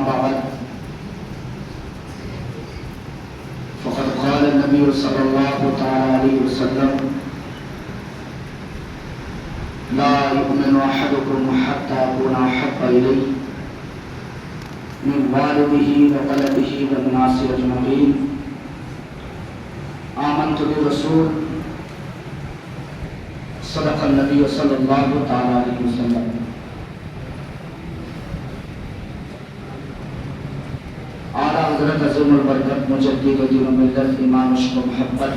بعد فقد قال النبي صلى الله تعالى عليه وسلم لا يؤمن أحدكم حتى أكون أحب إليه من والده وولده والناس أجمعين آمنت بالرسول صدق النبي صلى الله تعالى عليه وسلم. اعلیٰ حضرت عظیم البرکت مجدد دین و ملت امام عشق و محبت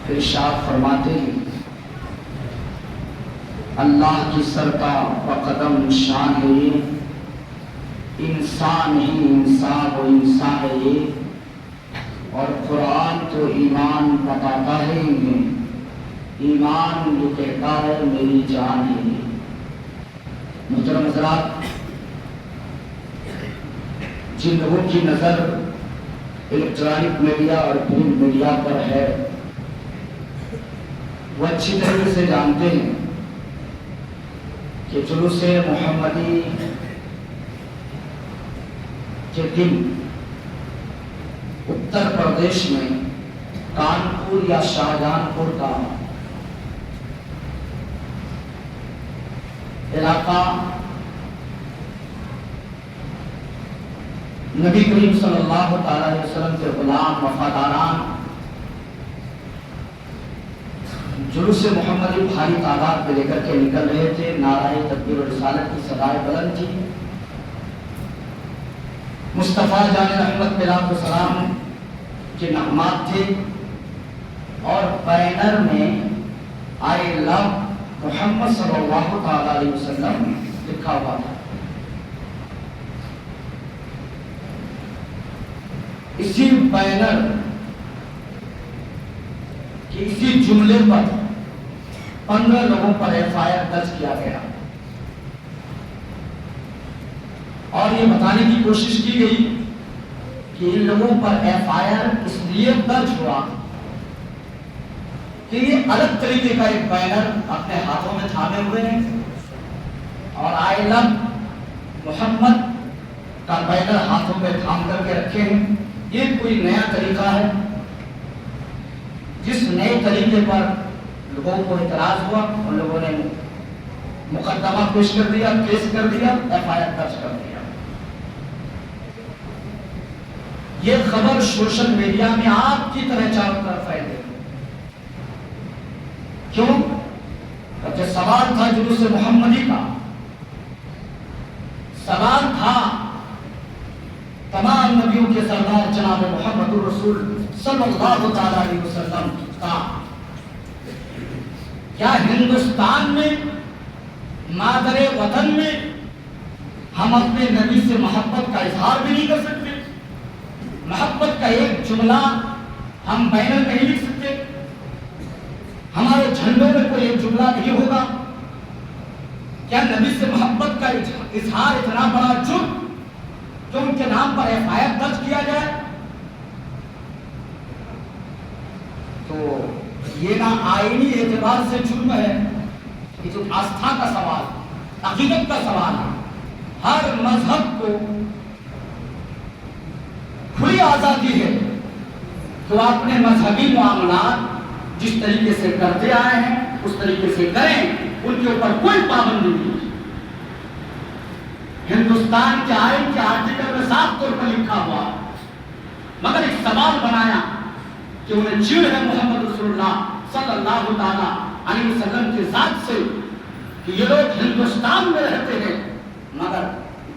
ارشاد فرماتے ہیں اللہ کی سرتا و قدم شان ہے یہ، انسان ہی انسان و انسان ہے یہ، اور قرآن تو ایمان بتاتا ہے انہیں، ایمان جو کہتا ہے میری جان ہے یہ۔ محترم حضرات، جن لوگوں کی نظر الیکٹرانک میڈیا اور پرنٹ میڈیا پر ہے وہ اچھی طریقے سے جانتے ہیں کہ جلوس محمدی کے دن اتر پردیش میں کانپور یا شاہجہان پور کا علاقہ نبی کریم صلی اللہ تعالی علیہ وسلم کے غلام وفاداران جلوس محمدی بھاری تعداد میں لے کر کے نکل رہے تھے۔ نعرہ تکبیر و رسالت کی صدائیں بلند تھی۔ مصطفیٰ جان رحمت علیہ السلام کے نغمات تھے اور بینر میں آئی لو محمد صلی اللہ تعالی علیہ وسلم لکھا ہوا تھا۔ اسی بینر کی اسی جملے پر 15 لوگوں پر FIR درج کیا گیا اور یہ بتانے کی کوشش کی گئی کہ ان لوگوں پر FIR اس لیے درج ہوا کہ یہ الگ طریقے کا ایک بینر اپنے ہاتھوں میں تھامے ہوئے ہیں اور آئی لو محمد کا بینر ہاتھوں میں تھام کر کے رکھے ہیں۔ یہ کوئی نیا طریقہ ہے جس نئے طریقے پر لوگوں کو اعتراض ہوا، ان لوگوں نے مقدمہ پیش کر دیا، کیس کر دیا، FIR درج کر دیا۔ یہ خبر سوشل میڈیا میں آگ کی طرح چاروں طرف پھیل گئی۔ کیوں؟ کہ سوال تھا جلوس محمدی کا، سوال تھا تمام نبیوں کے سردار جناب محمد الرسول صلی اللہ تعالی علیہ وسلم کا۔ کیا ہندوستان میں مادر وطن میں ہم اپنے نبی سے محبت کا اظہار بھی نہیں کر سکتے؟ محبت کا ایک جملہ ہم بینر میں نہیں لکھ سکتے؟ ہمارے جھنڈوں میں کوئی ایک جملہ نہیں ہوگا؟ کیا نبی سے محبت کا اظہار اتنا بڑا جرم جو ان کے نام پر FIR درج کیا جائے؟ تو یہ نہ آئینی اعتبار سے جرم ہے، یہ جو آستھا کا سوال، عقیدت کا سوال ہے۔ ہر مذہب کو کھلی آزادی ہے تو اپنے مذہبی معاملات جس طریقے سے کرتے آئے ہیں اس طریقے سے کریں، ان کے اوپر کوئی پابندی نہیں۔ ہندوستان کے آئین کے آرٹیکل میں صاف طور پر لکھا ہوا، مگر ایک سوال بنایا کہ انہیں چڑ ہے محمد رسول اللہ صلی اللہ تعالی علیہ وسلم کی ذات سے کہ یہ لوگ ہندوستان میں رہتے ہیں مگر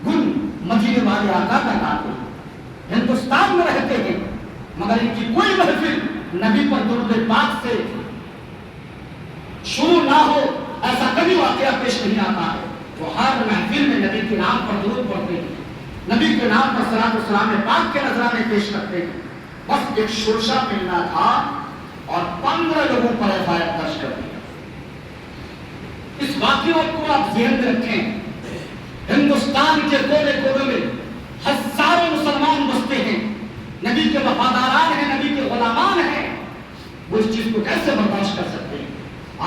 گن مدینے والے آقا کا گاتے ہیں، ہندوستان میں رہتے ہیں مگر ان کی کوئی محفل نبی پر درود پاک سے شروع نہ ہو، ایسا کبھی واقعہ پیش نہیں آتا ہے۔ وہ ہر محفل میں نبی کے نام پر درود پڑھتے ہیں، نبی کے نام پر صلاۃ و سلام پاک کے نذرانے پیش کرتے ہیں۔ بس ایک شورشا ملنا تھا اور 15 لوگوں پر FIR درج کر دیا۔ اس واقعے کو آپ ذہن میں رکھیں، ہندوستان کے کونے کونے میں ہزاروں مسلمان بستے ہیں، نبی کے وفاداران ہیں، نبی کے غلامان ہیں، وہ اس چیز کو کیسے برداشت کر سکتے ہیں؟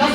10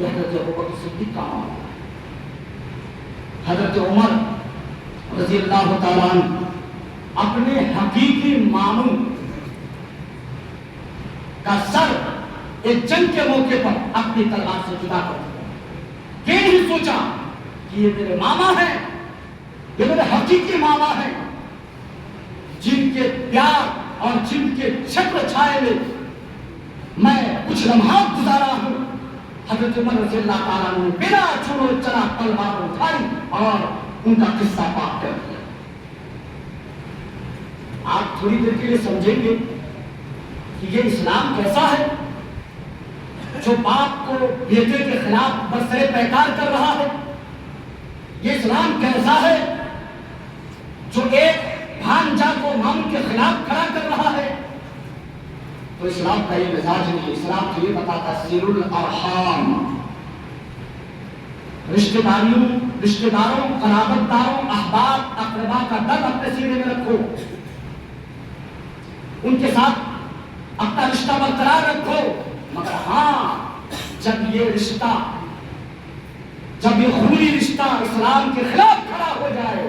یہ حضرت ابوبکر صدیق کا معاملہ ہے۔ حضرت عمر رضی اللہ تعالیٰ عنہ اپنے حقیقی ماموں کا سر ایک جنگ کے موقع پر اپنی تلوار سے جدا کر دیا۔ یہ نہیں سوچا کہ یہ میرے ماما ہیں، یہ میرے حقیقی ماما ہیں، جن کے پیار اور جن کے چھتر چھائے میں کچھ لمحات گزارا ہوں۔ حضرت عمر رضی اللہ تعالیٰ نے بنا چھوڑو چلا تلوار اٹھائی اور ان کا قصہ پاک کر دیا۔ آپ تھوڑی دیر کے لیے سمجھیں گے کہ یہ اسلام کیسا ہے جو باپ کو بیٹے کے خلاف برسر پیکار کر رہا ہے؟ یہ اسلام کیسا ہے جو ایک بھانجا کو ماموں کے خلاف کھڑا کر رہا ہے؟ تو اسلام کا یہ مزاج نہیں۔ اسلام تو یہ بتاتا ہے سیر الارحام، رشتہ داروں، قرابت داروں، احباب اقربا کا درد اپنے سینے میں رکھو، ان کے ساتھ اپنا رشتہ برقرار رکھو، مگر ہاں جب یہ خونی رشتہ اسلام کے خلاف کھڑا ہو جائے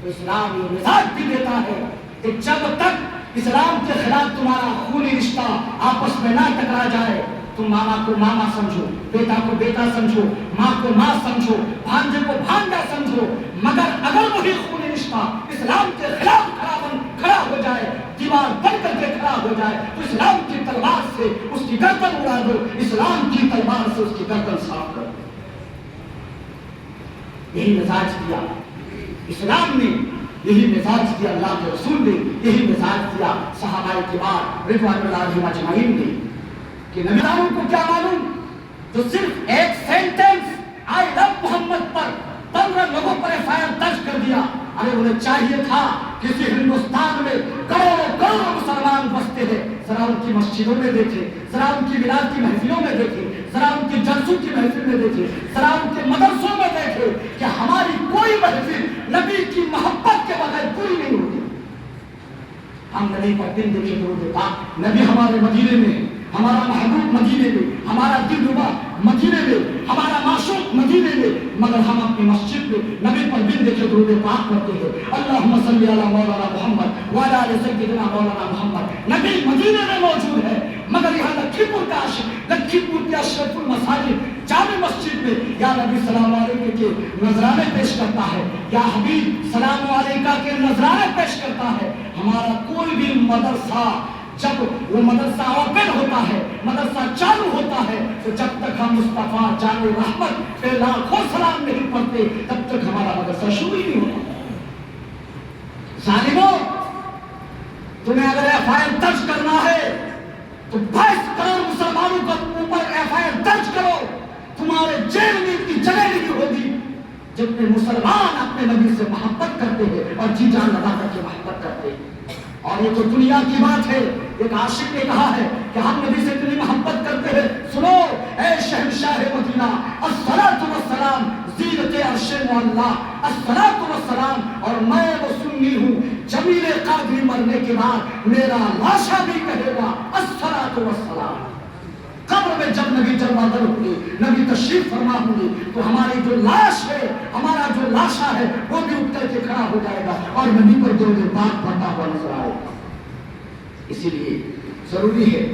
تو اسلام یہ مزاج بھی دیتا ہے کہ جب تک اسلام کے خلاف تمہارا خونی رشتہ آپس میں نہ ٹکرا جائے، تم ماما کو ماما سمجھو، بیٹا کو بیٹا سمجھو، ماں کو ماں سمجھو، بھانجے کو بھانجا سمجھو، مگر اگر وہی خونی رشتہ اسلام کے خلاف کھڑا ہو جائے، دیوار بن کر کے کھڑا ہو جائے، تو اسلام کی تلوار سے اس کی گردن اڑا دو، اسلام کی تلوار سے اس کی گردن صاف کر دو۔ یہی مزاج دیا اسلام نے، یہی مزاج دیا اللہ کے رسول نے، یہی مزاج دیا صحابہ کرام رضوان اللہ علیہم اجمعین نے۔ کہ نبیوں کو کیا معلوم جو صرف ایک سینٹنس آئی لو محمد پر 15 لوگوں پر FIR درج کر دیا۔ ارے انہیں چاہیے تھا کسی ہندوستان میں کروڑوں مسلمان بستے ہیں، ذرا ان کی مسجدوں میں دیکھیں، ذرا ان کی میلاد کی محفلوں میں دیکھیں، ذرا ان کی جلسوں کی محفل میں دیکھیں، ذرا ان کے مدرسوں میں دیکھیں کہ ہماری کوئی محفل نبی کی محبت کے بغیر پوری نہیں ہوتی۔ ہم نبی پر دن دیکھے درود پاک، نبی ہمارے مدینے میں، ہمارا محبوب مدینے میں، ہمارا دل ربا مدینے میں، ہمارا معشوق مدینے میں، مگر ہم اپنی مسجد میں نبی پر دن دیکھے درود پاک کرتے ہیں۔ اللہم صلی علی مولانا محمد وعلی آل سیدنا مولانا محمد۔ نبی مدینے میں موجود ہے، مگر یہاں لکھی پور کے اشرف المساجد جامع مسجد میں یا نبی سلام علیکہ کے نذرانے پیش کرتا ہے، یا حبیب سلام علیکہ کے نذرانے پیش کرتا ہے۔ ہمارا کوئی بھی مدرسہ جب وہ مدرسہ اوپن ہوتا ہے، مدرسہ چالو ہوتا ہے، تو جب تک ہم مصطفیٰ جان رحمت پہ لاکھوں سلام نہیں پڑھتے تب تک ہمارا مدرسہ شروع ہی نہیں ہوتا۔ ظالموں، تمہیں اگر FIR درج کرنا ہے تو 22 کروڑ مسلمانوں کا اوپر FIR درج کرو، تمہارے جیل میں اتنی جگہ نہیں ہوگی جتنے مسلمان اپنے نبی سے محبت کرتے ہیں اور جی جان لگا کر کے محبت کرتے ہیں۔ اور یہ تو دنیا کی بات ہے، ایک عاشق نے کہا ہے کہ ہم نبی سے اتنی محبت کرتے ہیں، سنو اے شہنشاہ مدینہ، الصلاۃ والسلام زینت عرش اللہ، الصلاۃ والسلام، اور میں وہ سنی ہوں جمیل قادری مرنے کے بعد میرا لاشا بھی کہے گا الصلاۃ والسلام۔ قبر میں جب نبی جلوہ در ہوگی، نبی تشریف فرما ہوگی، تو ہماری جو لاش ہے، ہمارا جو لاشا ہے، وہ بھی اٹھ کر کے کھڑا ہو جائے گا اور نبی پر درود پاک پڑھتا ہوا نظر آئے گا۔ اسی لیے ضروری ہے